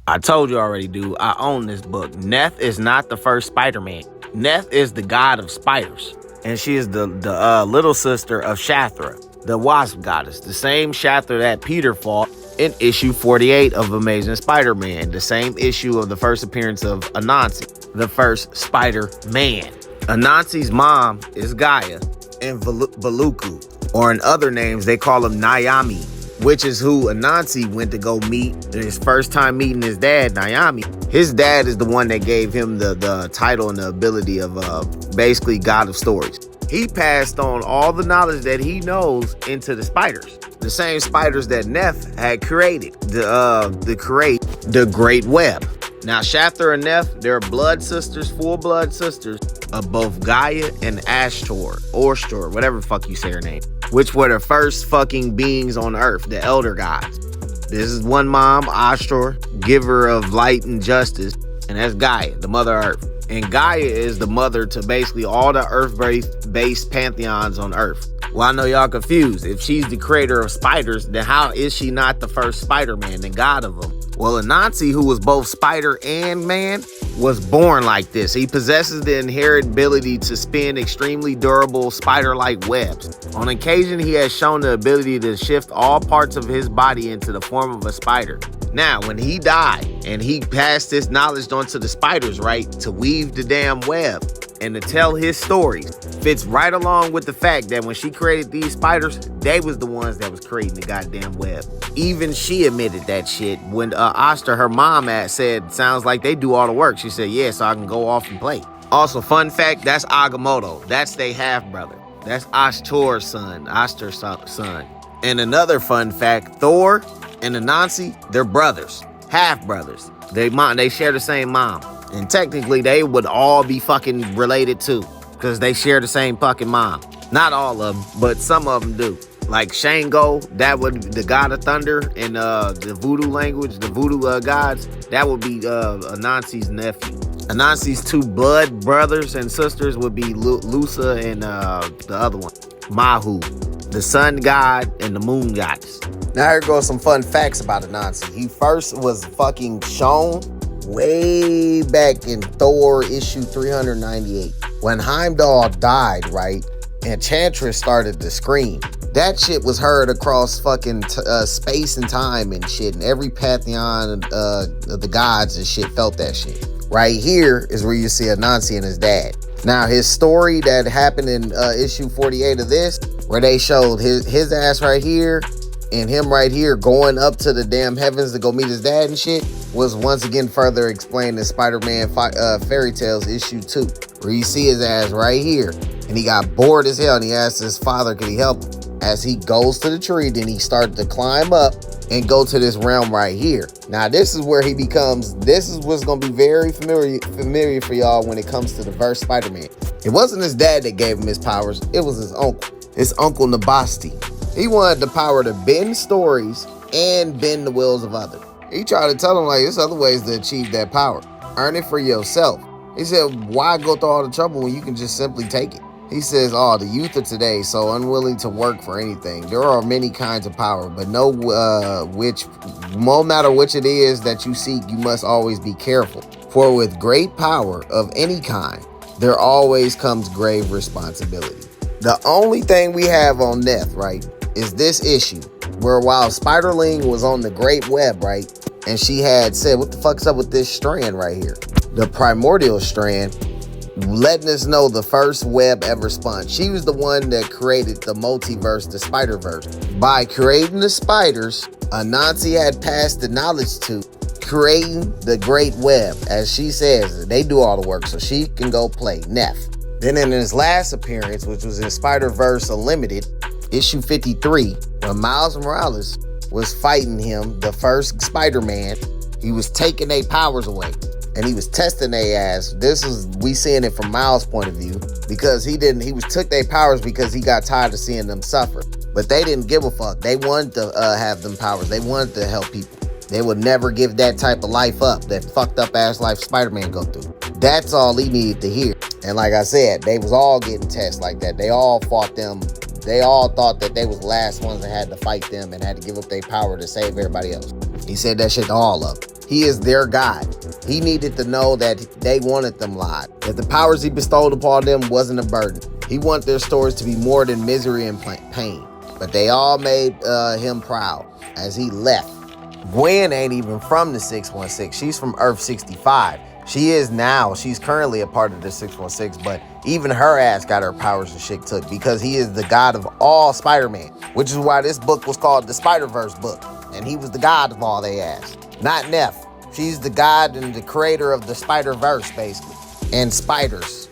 I told you already, dude. I own this book. Neith is not the first Spider-Man. Neith is the god of spiders. And she is the little sister of Shathra, the wasp goddess. The same Shathra that Peter fought in issue 48 of Amazing Spider-Man. The same issue of the first appearance of Anansi, the first Spider-Man. Anansi's mom is Gaia and Baluku, or in other names, they call him Nyami, which is who Anansi went to go meet. His first time meeting his dad, Nyami. His dad is the one that gave him the title and the ability of basically God of Stories. He passed on all the knowledge that he knows into the spiders. The same spiders that Neith had created to create the Great Web. Now, Shathra and Neith, they're blood sisters, full blood sisters of both Gaia and Ashtor, whatever the fuck you say her name, which were the first fucking beings on Earth, the elder gods. This is one mom, Ashtor, giver of light and justice, and that's Gaia, the mother Earth. And Gaia is the mother to basically all the Earth-based pantheons on Earth. Well, I know y'all confused. If she's the creator of spiders, then how is she not the first Spider-Man, the god of them? Well, Anansi, who was both spider and man, was born like this. He possesses the inherent ability to spin extremely durable spider-like webs. On occasion, he has shown the ability to shift all parts of his body into the form of a spider. Now, when he died and he passed this knowledge onto the spiders, right, to weave the damn web and to tell his stories, fits right along with the fact that when she created these spiders, they was the ones that was creating the goddamn web. Even she admitted that shit when Oster, her mom, said, sounds like they do all the work. She said, yeah, so I can go off and play. Also, fun fact, that's Agamotto. That's their half-brother. That's Oster's son. And another fun fact, Thor and Anansi, they're brothers, half-brothers. They share the same mom. And technically, they would all be fucking related too, because they share the same fucking mom. Not all of them, but some of them do. Like Shango, that would be the god of thunder in the voodoo language, the voodoo gods. That would be Anansi's nephew. Anansi's two blood brothers and sisters would be Lusa and the other one, Mahu, the sun god and the moon goddess. Now here goes some fun facts about Anansi. He first was fucking shown way back in Thor issue 398. When Heimdall died, right, Enchantress started to scream. That shit was heard across fucking space and time and shit, and every pantheon of the gods and shit felt that shit. Right here is where you see Anansi and his dad. Now, his story that happened in issue 48 of this, where they showed his ass right here and him right here going up to the damn heavens to go meet his dad and shit, was once again further explained in Spider-Man Fairy Tales issue 2, where you see his ass right here, and he got bored as hell, and he asked his father, could he help him? As he goes to the tree, then he started to climb up and go to this realm right here. Now, this is where he becomes, this is what's going to be very familiar for y'all when it comes to the verse Spider-Man. It wasn't his dad that gave him his powers, it was his uncle Nabasti. He wanted the power to bend stories and bend the wills of others. He tried to tell him, like, there's other ways to achieve that power. Earn it for yourself. He said, why go through all the trouble when you can just simply take it? He says, oh, the youth of today, so unwilling to work for anything. There are many kinds of power, but no matter which it is that you seek, you must always be careful. For with great power of any kind, there always comes grave responsibility. The only thing we have on Neith, right, is this issue, where while Spiderling was on the Great Web, right, and she had said, what the fuck's up with this strand right here? The primordial strand, letting us know the first web ever spun. She was the one that created the multiverse, the Spider-Verse. By creating the spiders, Anansi had passed the knowledge to creating the Great Web. As she says, they do all the work, so she can go play Neith. Then in his last appearance, which was in Spider-Verse Unlimited, issue 53, when Miles Morales was fighting him, the first Spider-Man, he was taking their powers away. And he was testing their ass. This is, we seeing it from Miles' point of view, because he took their powers because he got tired of seeing them suffer. But they didn't give a fuck. They wanted to have them powers. They wanted to help people. They would never give that type of life up, that fucked up ass life Spider-Man go through. That's all he needed to hear. And like I said, they was all getting tests like that. They all fought them. They all thought that they was the last ones that had to fight them and had to give up their power to save everybody else. He said that shit to all of them. He is their God. He needed to know that they wanted them lied, that the powers he bestowed upon them wasn't a burden. He wanted their stories to be more than misery and pain. But they all made him proud as he left. Gwen ain't even from the 616. She's from Earth 65. She's currently a part of the 616, but even her ass got her powers and shit took because he is the god of all Spider-Man, which is why this book was called the Spider-Verse book. And he was the god of all they ass. Not Neith. She's the god and the creator of the Spider-Verse, basically. And spiders.